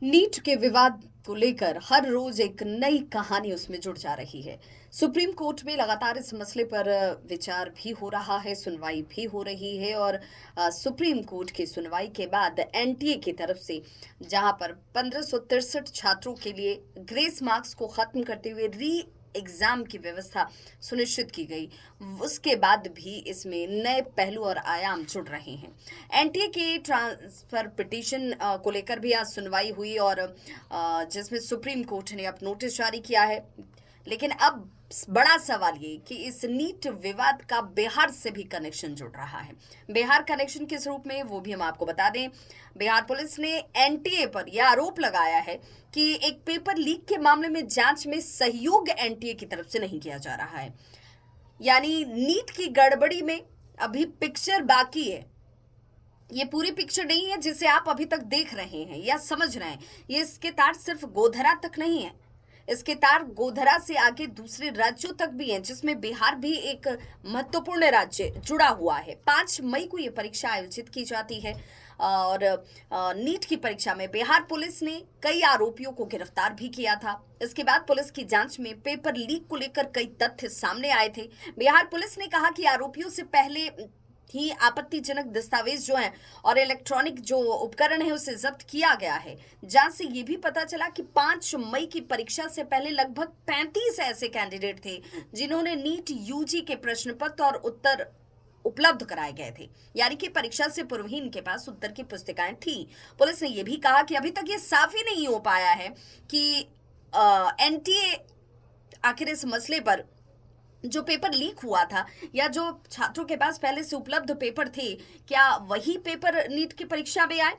NEET के विवाद को लेकर हर रोज एक नई कहानी उसमें जुड़ जा रही है। सुप्रीम कोर्ट में लगातार इस मसले पर विचार भी हो रहा है, सुनवाई भी हो रही है और सुप्रीम कोर्ट की सुनवाई के बाद एनटीए की तरफ से जहां पर 1563 छात्रों के लिए ग्रेस मार्क्स को खत्म करते हुए री एग्जाम की व्यवस्था सुनिश्चित की गई, उसके बाद भी इसमें नए पहलू और आयाम जुड़ रहे हैं। एनटीए के ट्रांसफर पिटीशन को लेकर भी आज सुनवाई हुई और जिसमें सुप्रीम कोर्ट ने अब नोटिस जारी किया है। लेकिन अब बड़ा सवाल ये कि इस नीट विवाद का बिहार से भी कनेक्शन जुड़ रहा है। बिहार कनेक्शन किस रूप में, वो भी हम आपको बता दें। बिहार पुलिस ने एनटीए पर यह आरोप लगाया है कि एक पेपर लीक के मामले में जांच में सहयोग एनटीए की तरफ से नहीं किया जा रहा है। यानी नीट की गड़बड़ी में अभी पिक्चर बाकी है। ये पूरी पिक्चर नहीं है जिसे आप अभी तक देख रहे हैं या समझ रहे हैं। ये इसके तार सिर्फ गोधरा तक नहीं है, इसके तार गोधरा से आगे दूसरे राज्यों तक भी हैं, जिसमें बिहार भी एक महत्वपूर्ण राज्य जुड़ा हुआ है। 5 मई को ये परीक्षा आयोजित की जाती है और नीट की परीक्षा में बिहार पुलिस ने कई आरोपियों को गिरफ्तार भी किया था। इसके बाद पुलिस की जांच में पेपर लीक को लेकर कई तथ्य सामने आए थे। बिहार पुलिस ने कहा कि आरोपियों से पहले ही आपत्तिजनक दस्तावेज जो हैं और इलेक्ट्रॉनिक जो उपकरण है उसे जब्त किया गया है। जांच से ये भी पता चला कि 5 मई की परीक्षा से पहले लगभग 35 ऐसे कैंडिडेट थे जिन्होंने नीट यूजी के प्रश्न पत्र और उत्तर उपलब्ध कराए गए थे। यानी कि परीक्षा से पूर्व ही इनके पास उत्तर की पुस्तिकाएं थी। पुलिस ने यह भी कहा कि अभी तक ये साफ ही नहीं हो पाया है कि एनटीए आखिर इस मसले पर जो पेपर लीक हुआ था या जो छात्रों के पास पहले से उपलब्ध पेपर थे, क्या वही पेपर नीट की परीक्षा में आए।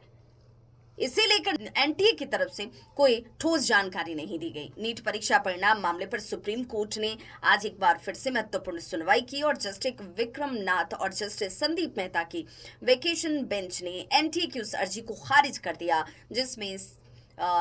इसे लेकर एनटीए की तरफ से कोई ठोस जानकारी नहीं दी गई। नीट परीक्षा परिणाम मामले पर सुप्रीम कोर्ट ने आज एक बार फिर से महत्वपूर्ण सुनवाई की और जस्टिस विक्रम नाथ और जस्टिस संदीप मेहता की वेकेशन बेंच ने एनटीए की उस अर्जी को खारिज कर दिया जिसमें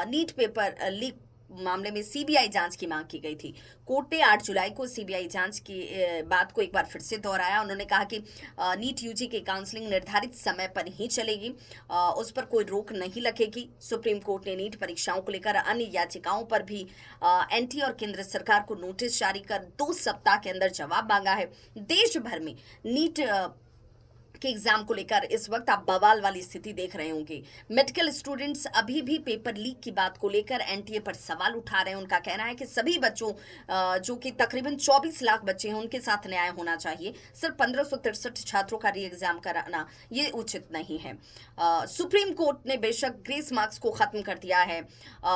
नीट पेपर लीक मामले में सीबीआई जांच की मांग की गई थी। कोर्ट ने 8 जुलाई को सीबीआई जांच की बात को एक बार फिर से दोहराया। उन्होंने कहा कि नीट यूजी की काउंसलिंग निर्धारित समय पर ही चलेगी, उस पर कोई रोक नहीं लगेगी। सुप्रीम कोर्ट ने नीट परीक्षाओं को लेकर अन्य याचिकाओं पर भी एनटीए और केंद्र सरकार को नोटिस जारी कर 2 सप्ताह के अंदर जवाब मांगा है। देश भर में नीट के एग्जाम को लेकर इस वक्त आप बवाल वाली स्थिति देख रहे होंगे। मेडिकल स्टूडेंट्स अभी भी पेपर लीक की बात को लेकर एनटीए पर सवाल उठा रहे हैं। उनका कहना है कि सभी बच्चों जो कि तकरीबन 24 लाख बच्चे हैं उनके साथ न्याय होना चाहिए। सिर्फ 1563 छात्रों का री एग्जाम कराना ये उचित नहीं है। सुप्रीम कोर्ट ने बेशक ग्रेस मार्क्स को खत्म कर दिया है,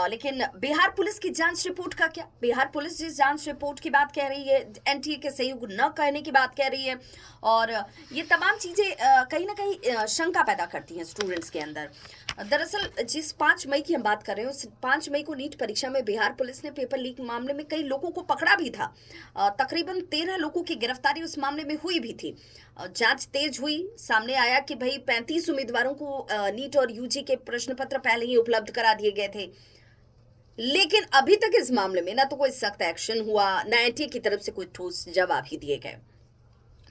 लेकिन बिहार पुलिस की जांच रिपोर्ट का क्या। बिहार पुलिस जिस जांच रिपोर्ट की बात कह रही है, एनटीए के सहयोग न करने की बात कह रही है और ये तमाम चीजें कहीं ना कहीं शंका पैदा करती हैं स्टूडेंट्स के अंदर। दरअसल जिस 5 मई की हम बात कर रहे हैं उस 5 मई को नीट परीक्षा में बिहार पुलिस ने पेपर लीक मामले में कई लोगों को पकड़ा भी था। तकरीबन 13 लोगों की गिरफ्तारी उस मामले में हुई भी थी। जांच तेज हुई, सामने आया कि भाई 35 उम्मीदवारों को नीट और यूजी के प्रश्न पत्र पहले ही उपलब्ध करा दिए गए थे। लेकिन अभी तक इस मामले में ना तो कोई सख्त एक्शन हुआ, ना एनटीए की तरफ से कोई ठोस जवाब ही दिए गए।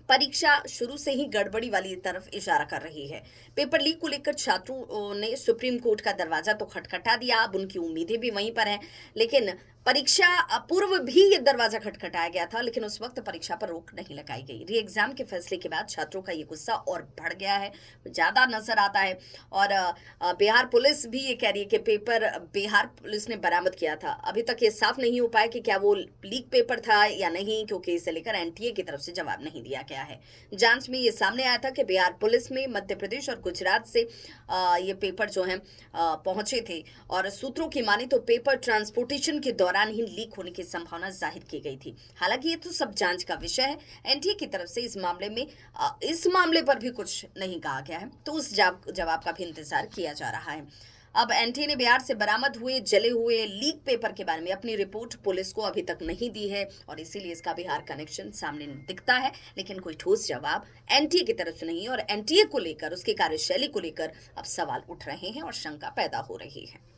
परीक्षा शुरू से ही गड़बड़ी वाली तरफ इशारा कर रही है। पेपर लीक को लेकर छात्रों ने सुप्रीम कोर्ट का दरवाजा तो खटखटा दिया, अब उनकी उम्मीदें भी वहीं पर हैं। लेकिन परीक्षा पूर्व भी ये दरवाजा खटखटाया गया था, लेकिन उस वक्त परीक्षा पर रोक नहीं लगाई गई। री एग्जाम के फैसले के बाद छात्रों का ये गुस्सा और बढ़ गया है, ज्यादा नजर आता है। और बिहार पुलिस भी ये कह रही है कि पेपर बिहार पुलिस ने बरामद किया था। अभी तक ये साफ नहीं हो पाया कि क्या वो लीक पेपर था या नहीं, क्योंकि इसे लेकर एनटीए की तरफ से जवाब नहीं दिया गया है। जांच में ये सामने आया था कि बिहार पुलिस में मध्य प्रदेश और गुजरात से ये पेपर जो है पहुंचे थे और सूत्रों की माने तो पेपर ट्रांसपोर्टेशन के दौरान ही लीक होने की संभावना जाहिर की गई थी। हालांकि ये तो सब जांच का विषय है। एनटीए की तरफ से इस मामले पर भी कुछ नहीं कहा गया है, तो उस जवाब का भी इंतजार किया जा रहा है। अब एनटीए ने बिहार से बरामद हुए जले हुए लीक पेपर के बारे में अपनी रिपोर्ट पुलिस को अभी तक नहीं दी है और इसीलिए इसका बिहार कनेक्शन सामने दिखता है, लेकिन कोई ठोस जवाब एनटीए की तरफ से नहीं है और एनटीए को लेकर, उसकी कार्यशैली को लेकर अब सवाल उठ रहे हैं और शंका पैदा हो रही है।